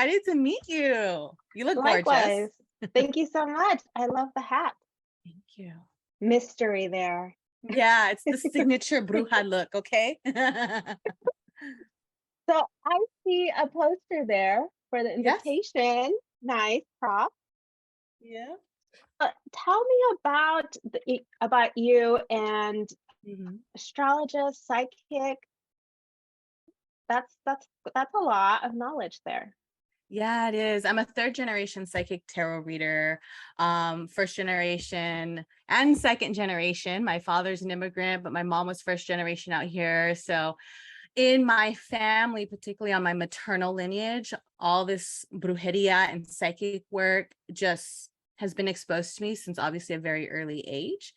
excited to meet you. You look gorgeous. Likewise. Thank you so much. I love the hat. Thank you. Mystery there. Yeah, it's the signature bruja look, okay? So I see a poster there for the Yes. invitation. Nice prop. Yeah. Tell me about you and Mhm. astrologist, psychic. That's a lot of knowledge there. Yeah, it is. I'm a third generation psychic tarot reader, first generation and second generation. My father's an immigrant, but my mom was first generation out here. So in my family, particularly on my maternal lineage, all this brujeria and psychic work just has been exposed to me since obviously a very early age.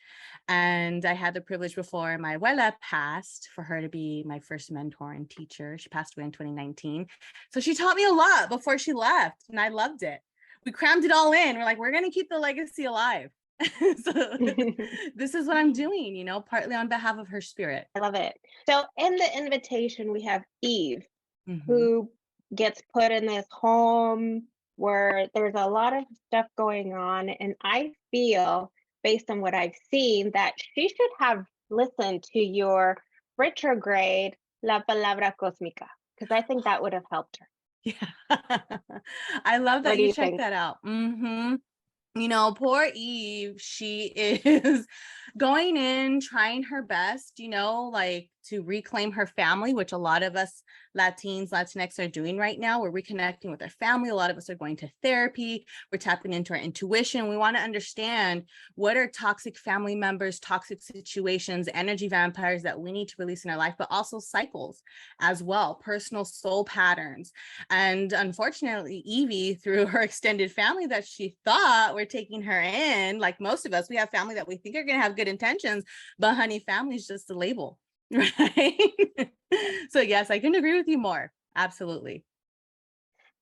And I had the privilege before my abuela passed for her to be my first mentor and teacher. She passed away in 2019. So she taught me a lot before she left, and I loved it. We crammed it all in. We're like, we're going to keep the legacy alive. So this is what I'm doing, you know, partly on behalf of her spirit. I love it. So in the invitation, we have Eve, Mhm. who gets put in this home where there's a lot of stuff going on. And I feel, based on what I've seen, that she should have listened to your retrograde La Palabra Cósmica, because I think that would have helped her. Yeah. I love that What do you you checked think? that out. You know, poor Eve, she is going in, trying her best, you know, like to reclaim her family, which a lot of us Latinx are doing right now. We're reconnecting with our family. A lot of us are going to therapy. We're tapping into our intuition. We want to understand what are toxic family members, toxic situations, energy vampires that we need to release in our life, but also cycles as well, personal soul patterns. And unfortunately, Evie, through her extended family that she thought were taking her in, like most of us, we have family that we think are going to have good intentions, but honey, family is just a label, right? So yes, I can agree with you more. Absolutely.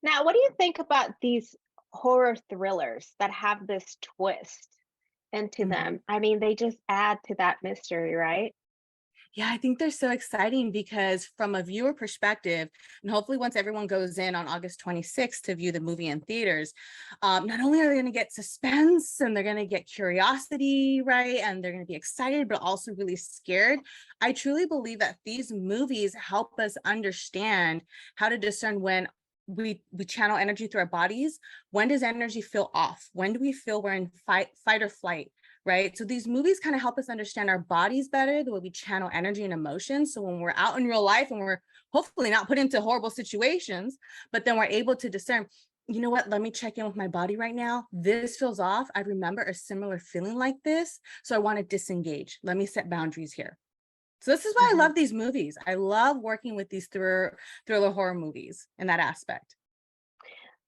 Now, what do you think about these horror thrillers that have this twist into them? I mean, they just add to that mystery, right? Yeah, I think they're so exciting because from a viewer perspective, and hopefully once everyone goes in on August 26th to view the movie in theaters, not only are they going to get suspense and they're going to get curiosity, right? And they're going to be excited, but also really scared. I truly believe that these movies help us understand how to discern when we channel energy through our bodies. When does energy feel off? When do we feel we're in fight or flight? Right? So these movies kind of help us understand our bodies better, the way we channel energy and emotions. So when we're out in real life and we're hopefully not put into horrible situations, but then we're able to discern, you know what, let me check in with my body right now. This feels off. I remember a similar feeling like this. So I want to disengage. Let me set boundaries here. So this is why I love these movies. I love working with these thriller horror movies in that aspect.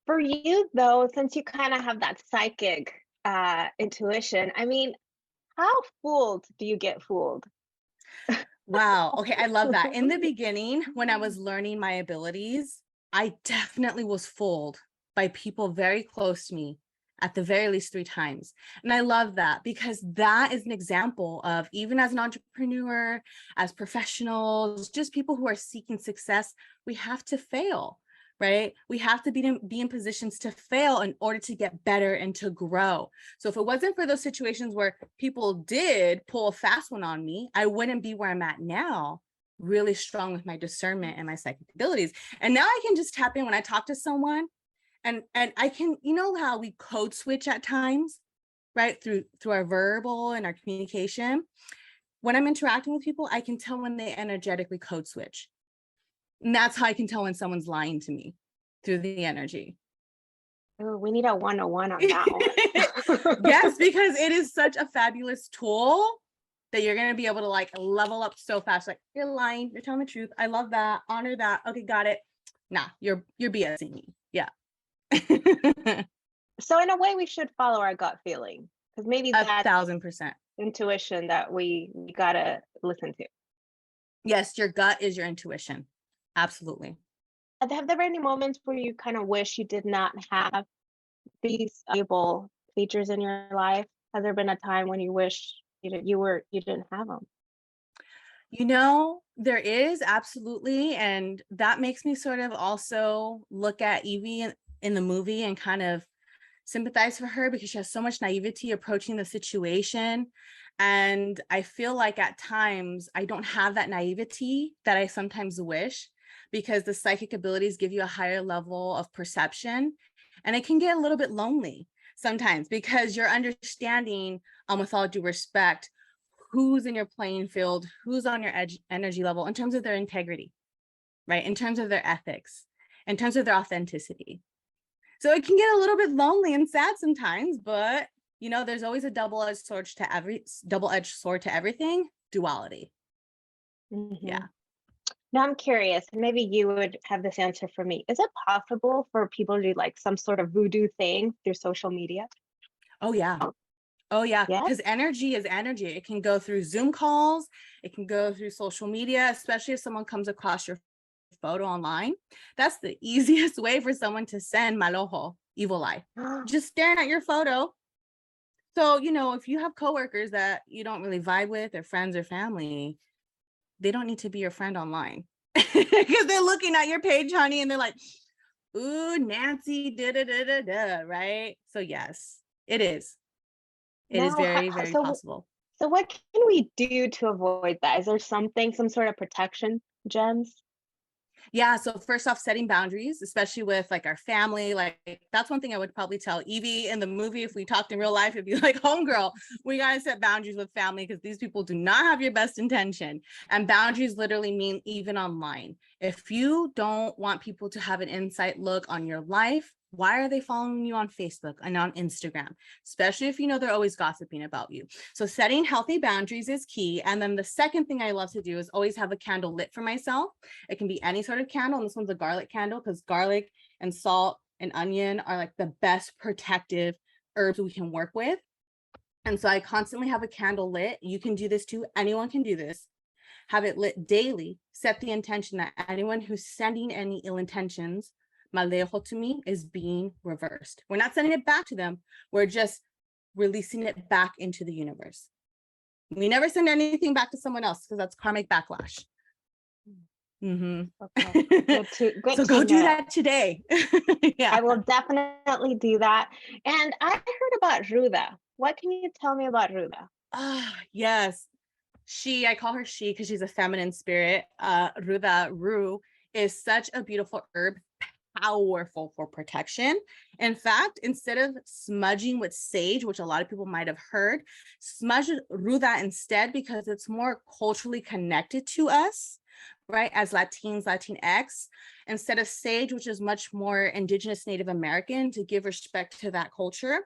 For you, though, since you kind of have that psychic intuition, I mean, how fooled do you get fooled? Wow. Okay. I love that. In the beginning, when I was learning my abilities, I definitely was fooled by people very close to me at the very least 3 times. And I love that because that is an example of, even as an entrepreneur, as professionals, just people who are seeking success, we have to fail. Right? We have to be in positions to fail in order to get better and to grow. So if it wasn't for those situations where people did pull a fast one on me, I wouldn't be where I'm at now, really strong with my discernment and my psychic abilities. And now I can just tap in when I talk to someone and I can, you know how we code switch at times, right? Through our verbal and our communication. When I'm interacting with people, I can tell when they energetically code switch. And that's how I can tell when someone's lying to me, through the energy. Oh, we need a 101 on that one. Yes, because it is such a fabulous tool that you're going to be able to like level up so fast. Like, you're lying, you're telling the truth. I love that. Honor that. Okay, got it. Nah, you're BSing me. Yeah. So in a way, we should follow our gut feeling, because maybe that's 1,000%. intuition that we gotta listen to. Yes, your gut is your intuition. Absolutely. Have there been any moments where you kind of wish you did not have these valuable features in your life? Has there been a time when you wish you didn't have them? You know, there is absolutely. And that makes me sort of also look at Evie in the movie and kind of sympathize for her because she has so much naivety approaching the situation. And I feel like at times I don't have that naivety that I sometimes wish, because the psychic abilities give you a higher level of perception. And it can get a little bit lonely sometimes because you're understanding, with all due respect, who's in your playing field, who's on your energy level in terms of their integrity, right? In terms of their ethics, in terms of their authenticity. So it can get a little bit lonely and sad sometimes, but you know, there's always a double-edged sword to everything, duality. Yeah. Now I'm curious, maybe you would have this answer for me. Is it possible for people to do like some sort of voodoo thing through social media? Oh yeah. Oh yeah, Yeah. because energy is energy. It can go through Zoom calls, it can go through social media, especially if someone comes across your photo online. That's the easiest way for someone to send mal ojo, evil eye, just staring at your photo. So, you know, if you have coworkers that you don't really vibe with, or friends or family, they don't need to be your friend online because they're looking at your page, honey, and they're like, ooh, Nancy, right? So yes, it is. It is Now, very, very possible. So what can we do to avoid that? Is there some sort of protection gems? Yeah, so first off, setting boundaries, especially with like our family, like that's one thing I would probably tell Evie in the movie. If we talked in real life, it'd be like, homegirl, we gotta set boundaries with family because these people do not have your best intention. And boundaries literally mean even online. If you don't want people to have an inside look on your life, why are they following you on Facebook and on Instagram? Especially if you know they're always gossiping about you. So setting healthy boundaries is key. And then the second thing I love to do is always have a candle lit for myself. It can be any sort of candle. And this one's a garlic candle because garlic and salt and onion are like the best protective herbs we can work with. And so I constantly have a candle lit. You can do this too. Anyone can do this. Have it lit daily. Set the intention that anyone who's sending any ill intentions, malejo, to me is being reversed. We're not sending it back to them. We're just releasing it back into the universe. We never send anything back to someone else because that's karmic backlash. Okay. Good so go do that today. Yeah, I will definitely do that. And I heard about Ruda. What can you tell me about Ruda? Yes. I call her she because she's a feminine spirit. Ruda, Ru, is such a beautiful herb, powerful for protection. In fact, instead of smudging with sage, which a lot of people might have heard, smudge Ruda instead because it's more culturally connected to us, right? As Latins, Latinx, instead of sage, which is much more indigenous Native American, to give respect to that culture.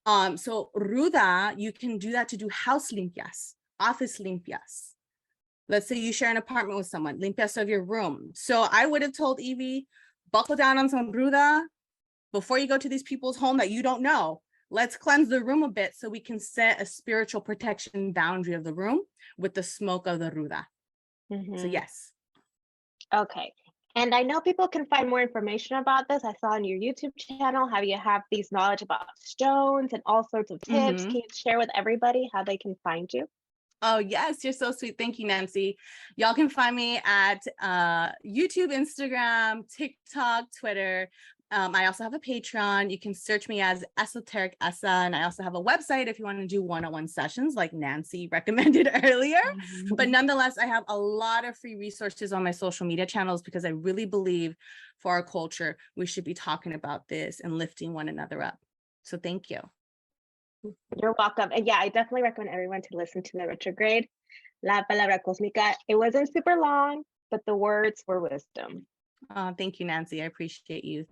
So Ruda, you can do that to do house limpias, office limpias. Let's say you share an apartment with someone, limpias of your room. So I would have told Evie, buckle down on some Ruda before you go to these people's home that you don't know. Let's cleanse the room a bit so we can set a spiritual protection boundary of the room with the smoke of the Ruda. So yes. Okay. And I know people can find more information about this. I saw on your YouTube channel how you have these knowledge about stones and all sorts of tips. Can you share with everybody how they can find you? Oh, yes, you're so sweet. Thank you, Nancy. Y'all can find me at YouTube, Instagram, TikTok, Twitter. I also have a Patreon. You can search me as Esoteric Esa. And I also have a website if you want to do one-on-one sessions like Nancy recommended earlier. But nonetheless, I have a lot of free resources on my social media channels because I really believe for our culture, we should be talking about this and lifting one another up. So thank you. You're welcome. And yeah, I definitely recommend everyone to listen to the retrograde, La Palabra Cósmica. It wasn't super long, but the words were wisdom. Thank you, Nancy. I appreciate you.